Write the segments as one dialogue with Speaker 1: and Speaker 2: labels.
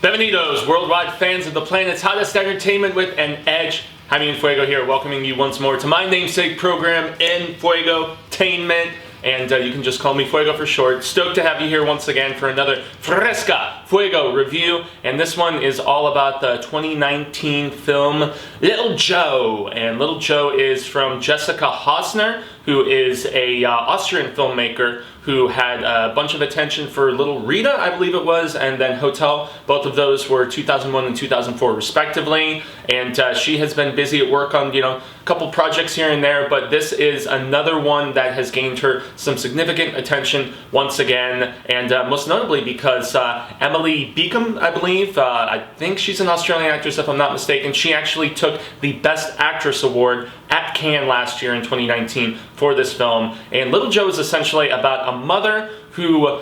Speaker 1: Bienvenidos, worldwide fans of the planet's hottest entertainment with an edge. Jaime En Fuego here, welcoming you once more to my namesake program, Enfuegotainment. And you can just call me Fuego for short. Stoked to have you here once again for another Fresca Fuego review. And this one is all about the 2019 film Little Joe. And Little Joe is from Jessica Hausner, who is a Austrian filmmaker who had a bunch of attention for Little Rita, I believe it was, and then Hotel. Both of those were 2001 and 2004 respectively. And she has been busy at work on, a couple projects here and there, but this is another one that has gained her some significant attention once again, and most notably because Emily Beecham, I believe, I think she's an Australian actress if I'm not mistaken, she actually took the Best Actress Award at Cannes last year in 2019 for this film. And Little Joe is essentially about a mother who,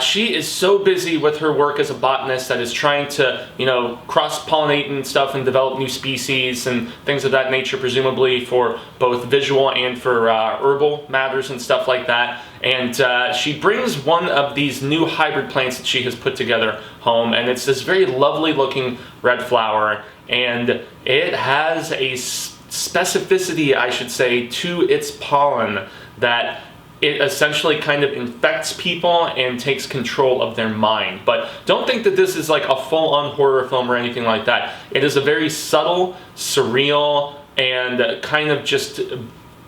Speaker 1: she is so busy with her work as a botanist that is trying to, cross-pollinate and stuff and develop new species and things of that nature, presumably for both visual and for herbal matters and stuff like that. And she brings one of these new hybrid plants that she has put together home, and it's this very lovely looking red flower, and it has a specificity, I should say, to its pollen that it essentially kind of infects people and takes control of their mind. But don't think that this is like a full-on horror film or anything like that. It is a very subtle, surreal, and kind of just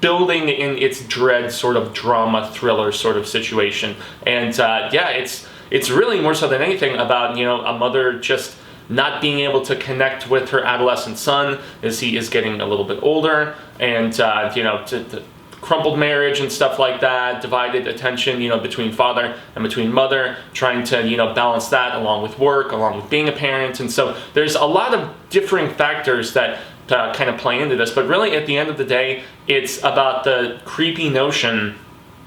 Speaker 1: building in its dread sort of drama thriller sort of situation. And yeah, it's really more so than anything about, a mother just not being able to connect with her adolescent son as he is getting a little bit older, and crumpled marriage and stuff like that, divided attention, between father and between mother, trying to, balance that along with work, along with being a parent. And so there's a lot of differing factors that kind of play into this, but really at the end of the day, it's about the creepy notion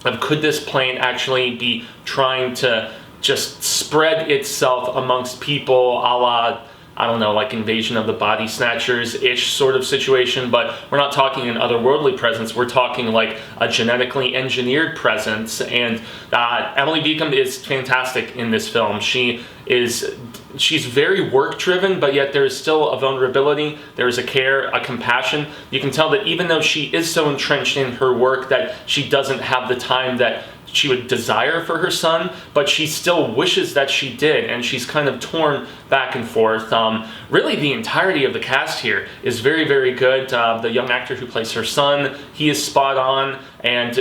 Speaker 1: of could this plant actually be trying to just spread itself amongst people, a la, I don't know, like Invasion of the Body Snatchers-ish sort of situation, but we're not talking an otherworldly presence, we're talking like a genetically engineered presence. And Emily Beecham is fantastic in this film. She's very work-driven, but yet there is still a vulnerability, there is a care, a compassion. You can tell that even though she is so entrenched in her work that she doesn't have the time that she would desire for her son, but she still wishes that she did, and she's kind of torn back and forth. Really, the entirety of the cast here is very, very good. The young actor who plays her son, he is spot on, and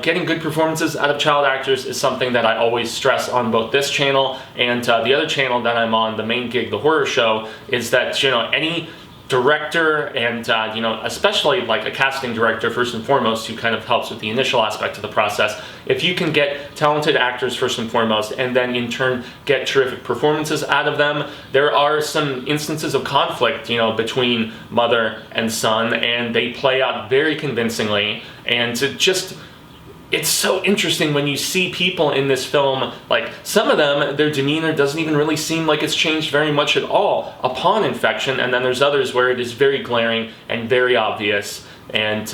Speaker 1: getting good performances out of child actors is something that I always stress on both this channel and the other channel that I'm on, the main gig, the horror show, is that any director and especially like a casting director first and foremost, who kind of helps with the initial aspect of the process, if you can get talented actors first and foremost and then in turn get terrific performances out of them, there are some instances of conflict between mother and son, and they play out very convincingly. And it's so interesting when you see people in this film, like some of them, their demeanor doesn't even really seem like it's changed very much at all upon infection, and then there's others where it is very glaring and very obvious. And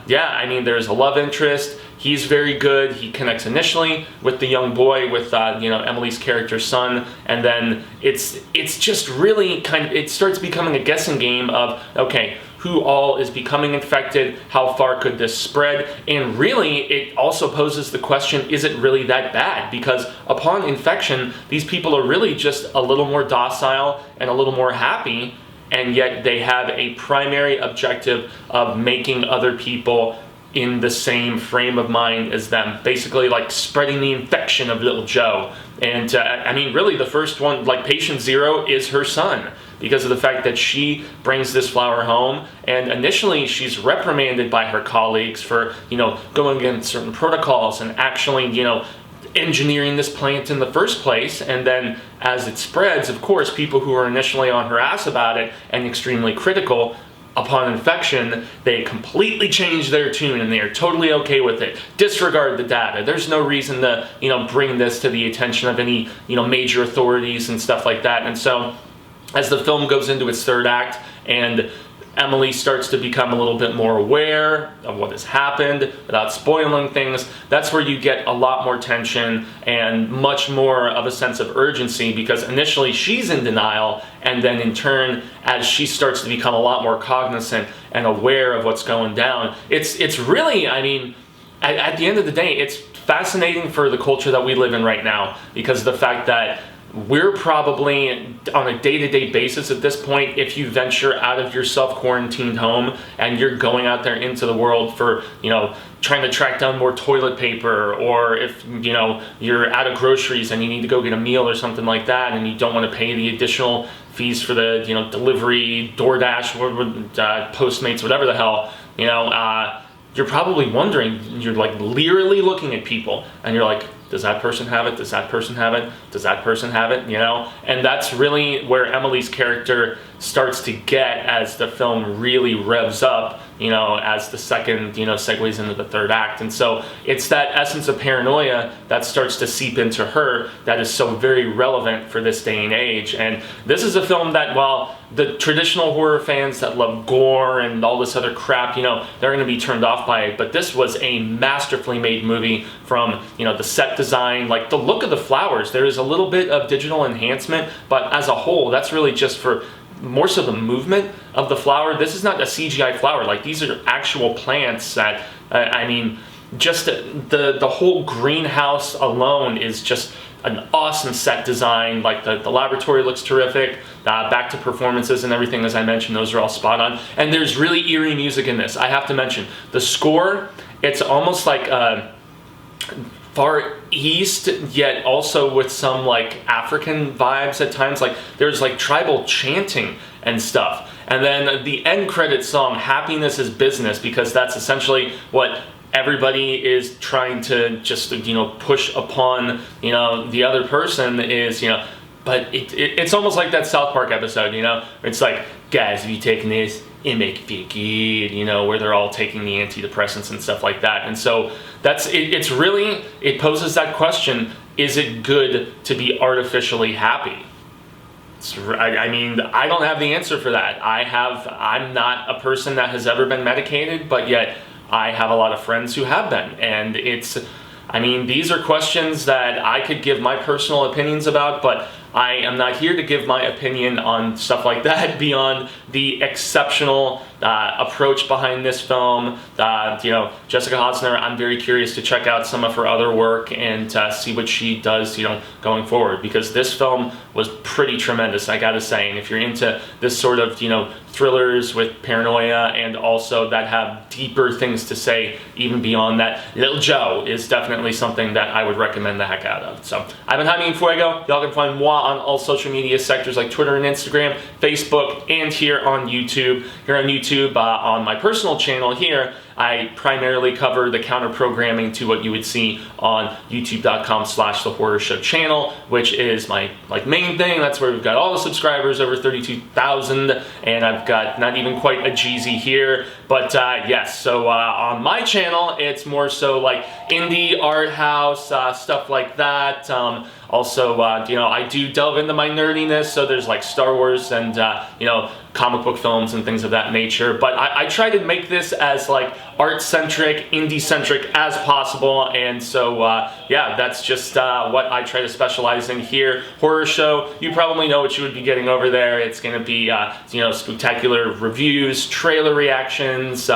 Speaker 1: yeah, I mean, there's a love interest. He's very good. He connects initially with the young boy, with Emily's character's son, and then it's just really it starts becoming a guessing game of, okay, who all is becoming infected, how far could this spread, and really it also poses the question, is it really that bad? Because upon infection, these people are really just a little more docile and a little more happy, and yet they have a primary objective of making other people in the same frame of mind as them, basically like spreading the infection of Little Joe. And I mean, really the first one, like patient zero, is her son, because of the fact that she brings this flower home, and initially she's reprimanded by her colleagues for, going against certain protocols and actually, engineering this plant in the first place. And then as it spreads, of course, people who are initially on her ass about it and extremely critical, upon infection, they completely change their tune and they are totally okay with it. Disregard the data. There's no reason to, bring this to the attention of any, major authorities and stuff like that. And so as the film goes into its third act, and Emily starts to become a little bit more aware of what has happened without spoiling things. That's where you get a lot more tension and much more of a sense of urgency, because initially she's in denial, and then in turn, as she starts to become a lot more cognizant and aware of what's going down, it's really, I mean, at the end of the day, it's fascinating for the culture that we live in right now, because of the fact that we're probably on a day-to-day basis at this point, if you venture out of your self-quarantined home and you're going out there into the world for, you know, trying to track down more toilet paper, or if, you know, you're out of groceries and you need to go get a meal or something like that, and you don't want to pay the additional fees for the, you know, delivery, DoorDash, Postmates, whatever the hell, you know, you're probably wondering, you're like leerily looking at people and you're like, does that person have it? Does that person have it? Does that person have it? You know? And that's really where Emily's character starts to get as the film really revs up, you know, as the second, you know, segues into the third act. And so it's that essence of paranoia that starts to seep into her that is so very relevant for this day and age. And this is a film that, while the traditional horror fans that love gore and all this other crap, you know, they're going to be turned off by it, but this was a masterfully made movie from, you know, the set design, like the look of the flowers. There is a little bit of digital enhancement, but as a whole, that's really just for more so the movement of the flower. This is not a CGI flower. Like, these are actual plants that, I mean, just the whole greenhouse alone is just an awesome set design. Like, the laboratory looks terrific. Back to performances and everything, as I mentioned, those are all spot on. And there's really eerie music in this. I have to mention, the score, it's almost like Far East, yet also with some like African vibes at times. Like, there's like tribal chanting and stuff. And then the end credit song, Happiness is Business, because that's essentially what everybody is trying to just, you know, push upon, you know, the other person is, you know, but it's almost like that South Park episode, you know, it's like, guys, if you taking this, it make you feel good, you know, where they're all taking the antidepressants and stuff like that. And so that's it's really, it poses that question: is it good to be artificially happy? I mean, I don't have the answer for that. I'm not a person that has ever been medicated, but yet I have a lot of friends who have been, and I mean, these are questions that I could give my personal opinions about, but I am not here to give my opinion on stuff like that beyond the exceptional approach behind this film. You know, Jessica Hosner, I'm very curious to check out some of her other work and see what she does, you know, going forward, because this film was pretty tremendous, I gotta say. And if you're into this sort of, you know, thrillers with paranoia and also that have deeper things to say even beyond that, Little Joe is definitely something that I would recommend the heck out of. So I've been Jaime En Fuego. Y'all can find moi on all social media sectors like Twitter and Instagram, Facebook, and here on YouTube. Here on YouTube, on my personal channel here, I primarily cover the counter programming to what you would see on youtube.com/The Horror Show channel, which is my main thing. That's where we've got all the subscribers, over 32,000, and I've got not even quite a Jeezy here. But yes, so on my channel, it's more so like indie art house, stuff like that. Also, you know, I do delve into my nerdiness, so there's like Star Wars and, you know, comic book films and things of that nature. But I try to make this as like art-centric, indie-centric as possible. And so, yeah, that's just what I try to specialize in here. Horror Show, you probably know what you would be getting over there. It's going to be, you know, spectacular reviews, trailer reactions.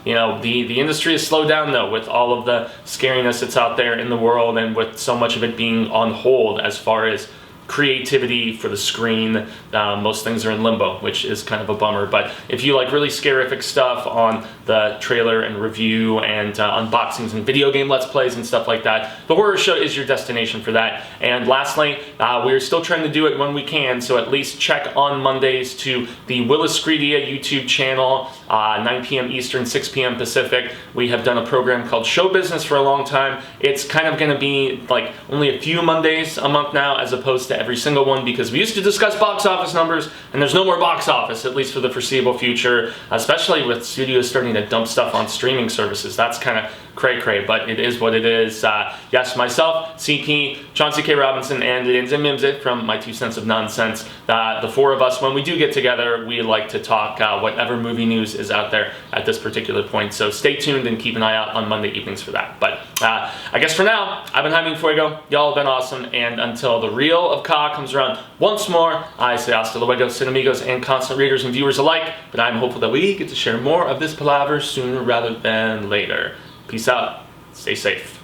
Speaker 1: You know, the industry has slowed down, though, with all of the scariness that's out there in the world, and with so much of it being on hold as far as creativity for the screen. Most things are in limbo, which is kind of a bummer. But if you like really scarific stuff on the trailer and review and unboxings and video game let's plays and stuff like that, The Horror Show is your destination for that. And lastly, we're still trying to do it when we can, so at least check on Mondays to the Willis Screedia YouTube channel, 9 p.m. Eastern, 6 p.m. Pacific. We have done a program called Show Business for a long time. It's kind of going to be like only a few Mondays a month now, as opposed to every single one, because we used to discuss box office numbers, and there's no more box office, at least for the foreseeable future, especially with studios starting to dump stuff on streaming services. That's kind of cray-cray, but it is what it is. Yes, myself, CP, Chauncey K. Robinson, and Mimsit from My Two Cents of Nonsense. The four of us, when we do get together, we like to talk whatever movie news is out there at this particular point. So stay tuned and keep an eye out on Monday evenings for that. But I guess for now, I've been Jaime En Fuego. Y'all have been awesome. And until the reel of Ka comes around once more, I say hasta luego, Cinemigos and constant readers and viewers alike. But I'm hopeful that we get to share more of this palaver sooner rather than later. Peace out. Stay safe.